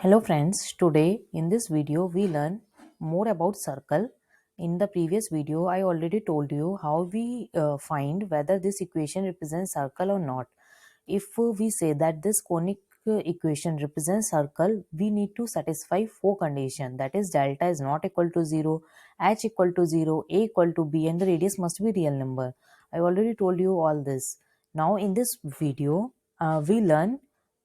Hello friends, today in this video we learn more about circle. In the previous video I already told you how we find whether this equation represents circle or not. If we say that this conic equation represents circle, we need to satisfy four conditions, that is delta is not equal to 0, h equal to 0, a equal to b and the radius must be real number. I already told you all this. Now in this video we learn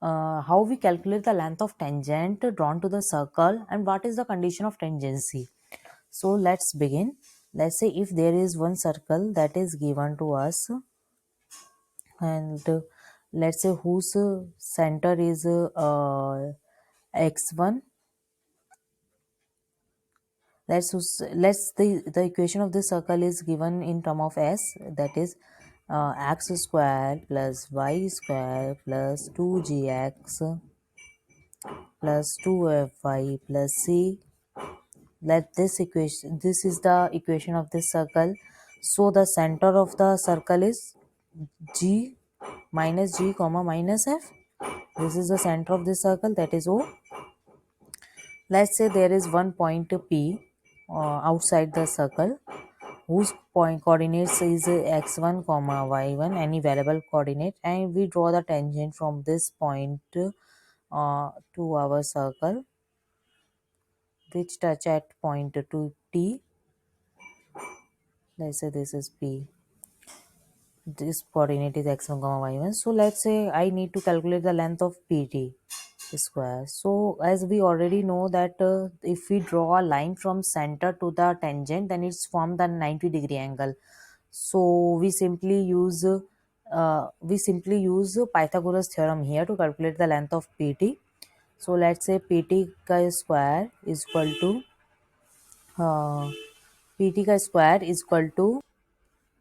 how we calculate the length of tangent drawn to the circle and what is the condition of tangency. So let's begin. Let's say if there is one circle that is given to us, and let's say whose center is x1. Let's the equation of this circle is given in term of s, that is x square plus y square plus 2gx plus 2fy plus c. Let this equation, this is the equation of this circle. So the center of the circle is g minus g comma minus f. This is the center of this circle, that is o. Let's say there is one point p outside the circle whose point coordinates is x1 comma y1, any variable coordinate, and we draw the tangent from this point to our circle which touch at point to t. Let's say this is p, this coordinate is x1 comma y1. So let's say I need to calculate the length of pt square. So as we already know that if we draw a line from center to the tangent, then it's formed the 90-degree angle. So we simply use Pythagoras theorem here to calculate the length of pt. So let's say pt ka square is equal to uh, pt ka square is equal to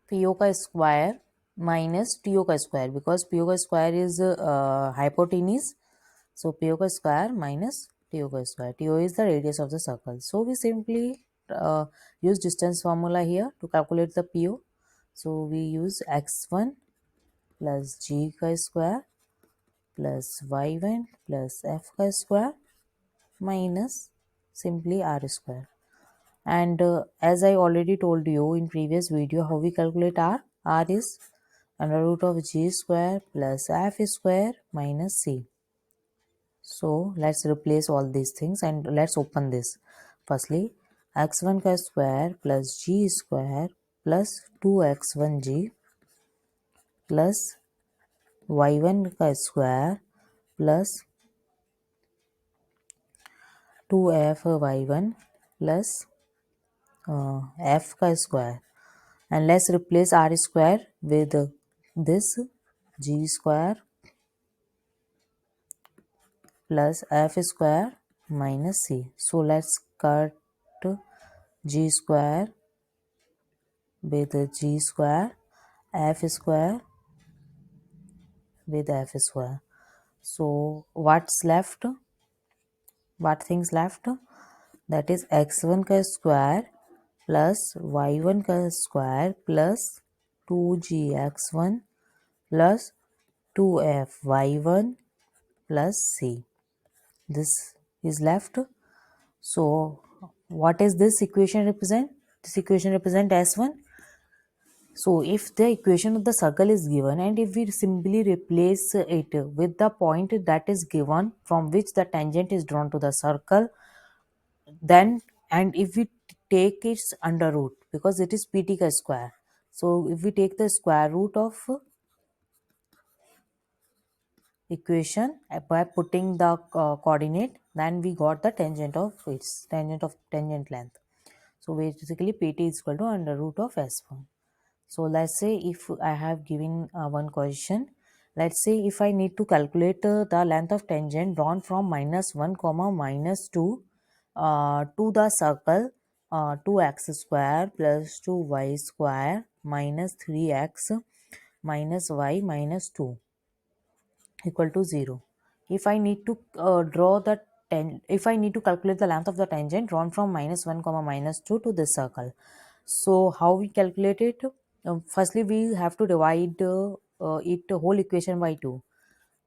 PO का square minus TO का square, because PO का square is hypotenuse. So PO का square minus TO का square. TO is the radius of the circle. So we simply use distance formula here to calculate the PO. So we use x1 plus g का square plus y1 plus f का square minus simply r square. And as I already told you in previous video how we calculate r. R is under root of g square plus f square minus c. So let's replace all these things and let's open this. Firstly, x1 ka square plus g square plus 2x1g plus y1 ka square plus 2f(y1) plus f ka square. And let's replace r square with this g square plus f square minus c. So let's cut g square with g square, f square with f square. So what's left? What things left? That is x1 ka square plus y1 ka square plus 2gx1 plus 2fy1 plus c. This is left. So what is this equation represent? This equation represent s1. So if the equation of the circle is given and if we simply replace it with the point that is given from which the tangent is drawn to the circle, then, and if we take its under root, because it is pt ka square, so if we take the square root of equation by putting the coordinate, then we got the tangent of its tangent length. So basically pt is equal to under root of s1. So let's say if I have given one question, let's say if I need to calculate the length of tangent drawn from -1 comma -2 to the circle 2x square plus 2y square minus 3x minus y minus 2 equal to 0. If I need to if I need to calculate the length of the tangent drawn from -1 comma -2 to this circle, so how we calculate it? Firstly, we have to divide it whole equation by 2,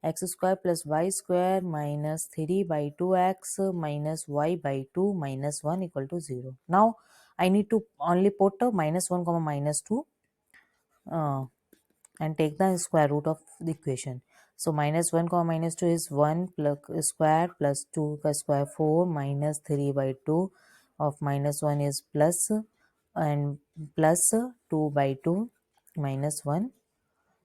x square plus y square minus 3 by 2x minus y by 2 minus 1 equal to 0. Now I need to only put a minus 1 comma minus 2 and take the square root of the equation. So minus 1 comma minus 2 is 1 plus square plus 2 ka square 4 minus 3 by 2 of minus 1 is plus and plus 2 by 2 minus 1.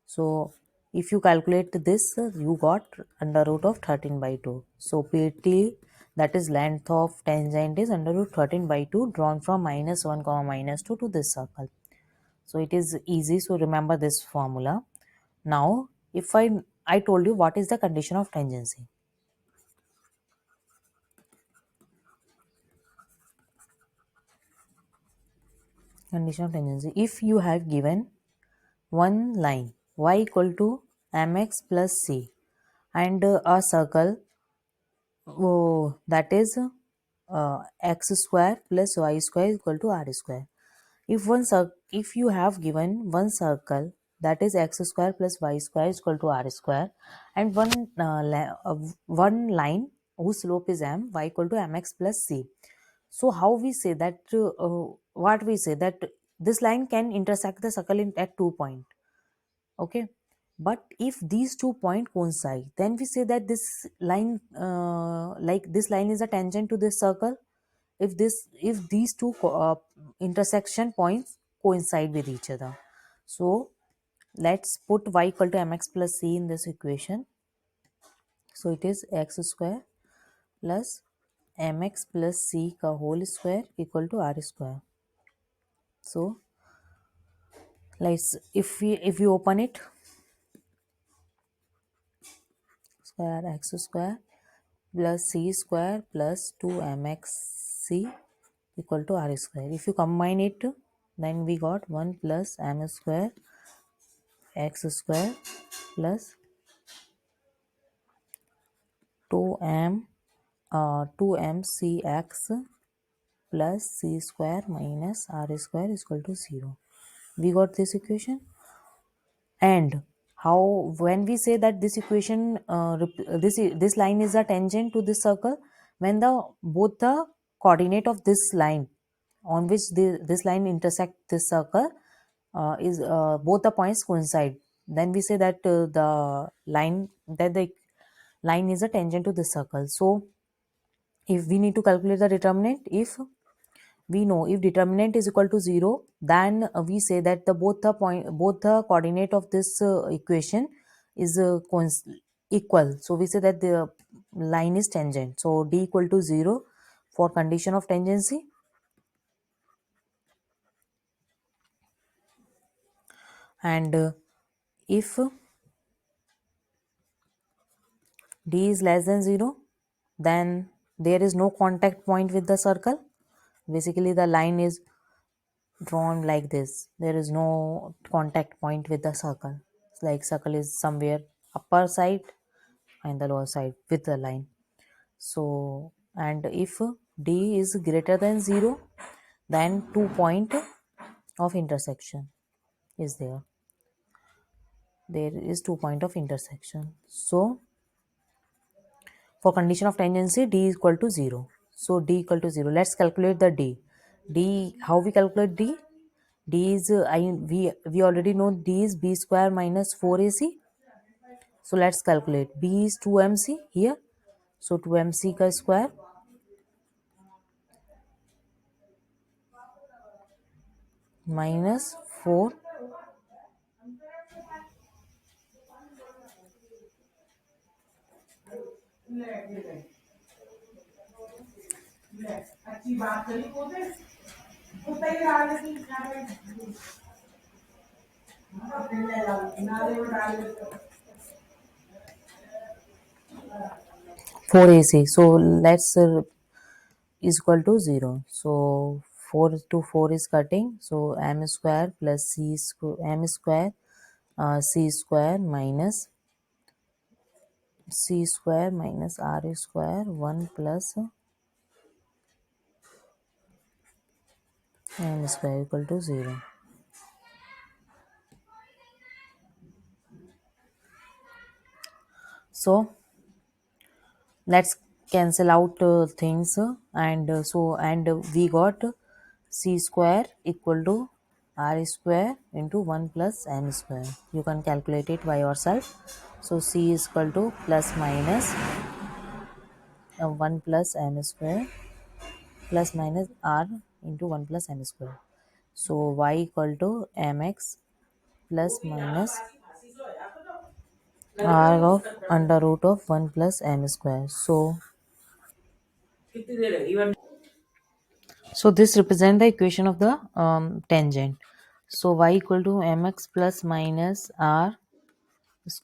So if you calculate this, you got under root of 13 by 2. So PT, that is length of tangent, is under root 13 by 2 drawn from minus 1 comma minus 2 to this circle. So it is easy, so remember this formula. Now if I told you what is the condition of tangency. Condition of tangency, if you have given one line y equal to mx plus c and a circle, that is x square plus y square equal to r square. If you have given one circle, that is x square plus y square is equal to r square, and one line whose slope is m, y equal to mx plus c. So how we say that, what we say that this line can intersect the circle at 2 points. Okay, but if these 2 points coincide, then we say that this line, like this line is a tangent to this circle if these two intersection points coincide with each other. So let's put y equal to mx plus c in this equation. So it is x square plus mx plus c ka whole square equal to r square. So let's, if we open it, square x square plus c square plus 2mxc equal to r square. If you combine it, then we got 1 plus m square x square plus 2mcx plus c square minus r square is equal to 0. We got this equation. And how, when we say that this equation, this line is a tangent to this circle, when both the coordinate of this line on which this line intersect this circle is both the points coincide, then we say that the line is a tangent to this circle. So if we need to calculate the determinant, if we know if determinant is equal to 0, then we say that both the coordinate of this equation is equal. So we say that the line is tangent. So d equal to 0 for condition of tangency. And if d is less than 0, then there is no contact point with the circle. Basically the line is drawn like this, there is no contact point with the circle, like circle is somewhere upper side and the lower side with the line. So, and if d is greater than 0, then 2 point of intersection is there is 2 point of intersection. So for condition of tangency, d is equal to 0. So d equal to 0, let's calculate the d. How we calculate d? D is we already know d is b square minus 4ac. So let's calculate. B is 2mc here. So 2mc ka square minus 4 4ac. So let's is equal to 0. So 4 to 4 is cutting. So m square plus m square c square minus c square minus r square 1 plus m square equal to 0. So let's cancel out things, and we got c square equal to r square into 1 plus m square. You can calculate it by yourself. So c is equal to plus minus 1 plus m square plus minus r into 1 plus m square. So y equal to mx plus minus r of under root of 1 plus m square. So this represents the equation of the tangent. So y equal to mx plus minus r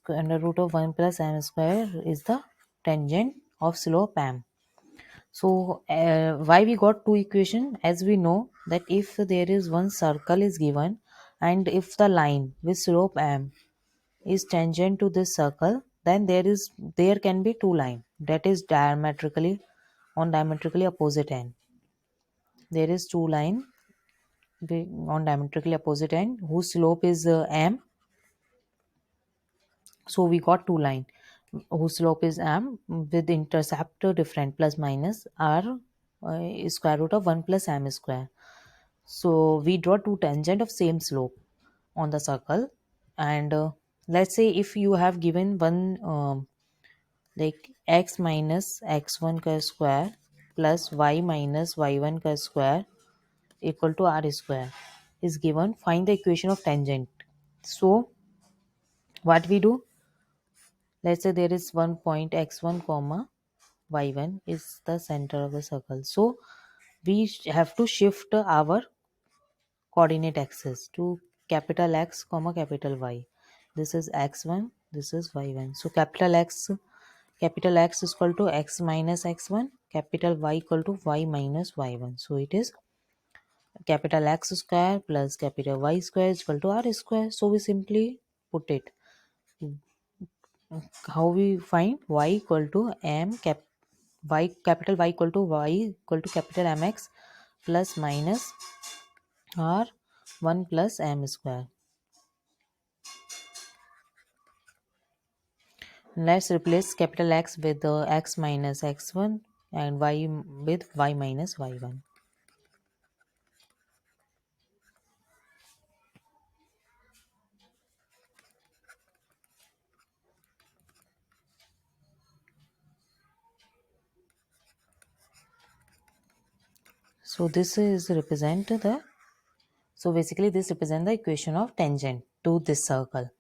under root of 1 plus m square is the tangent of slope m. So why we got two equation? As we know that if there is one circle is given, and if the line with slope m is tangent to this circle, then there can be two line that is diametrically on diametrically opposite end. There is two line on diametrically opposite end whose slope is m. So we got two line whose slope is m with intercept different plus minus r square root of 1 plus m square. So we draw two tangent of same slope on the circle, and let's say if you have given one like x minus x1 ka square plus y minus y1 ka square equal to r square is given, find the equation of tangent. So what we do, let's say there is one point x1 comma y1 is the center of the circle. So we have to shift our coordinate axis to capital X comma capital Y. This is x1, this is y1. So capital X is equal to x minus x1, capital Y equal to y minus y1. So it is capital X square plus capital Y square is equal to r square. So we simply put it. How we find y equal to m cap y capital Y equal to y equal to capital mx plus minus r 1 plus m square. Let's replace capital X with x minus x1 and y with y minus y1. So this is represent the so basically this represent the equation of tangent to this circle.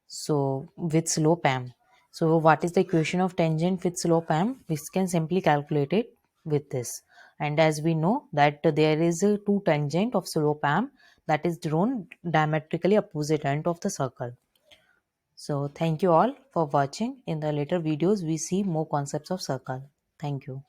So with slope m. So what is the equation of tangent with slope m? We can simply calculate it with this. And as we know that there is a two tangent of slope m that is drawn diametrically opposite end of the circle. So thank you all for watching. In the later videos, we see more concepts of circle. Thank you.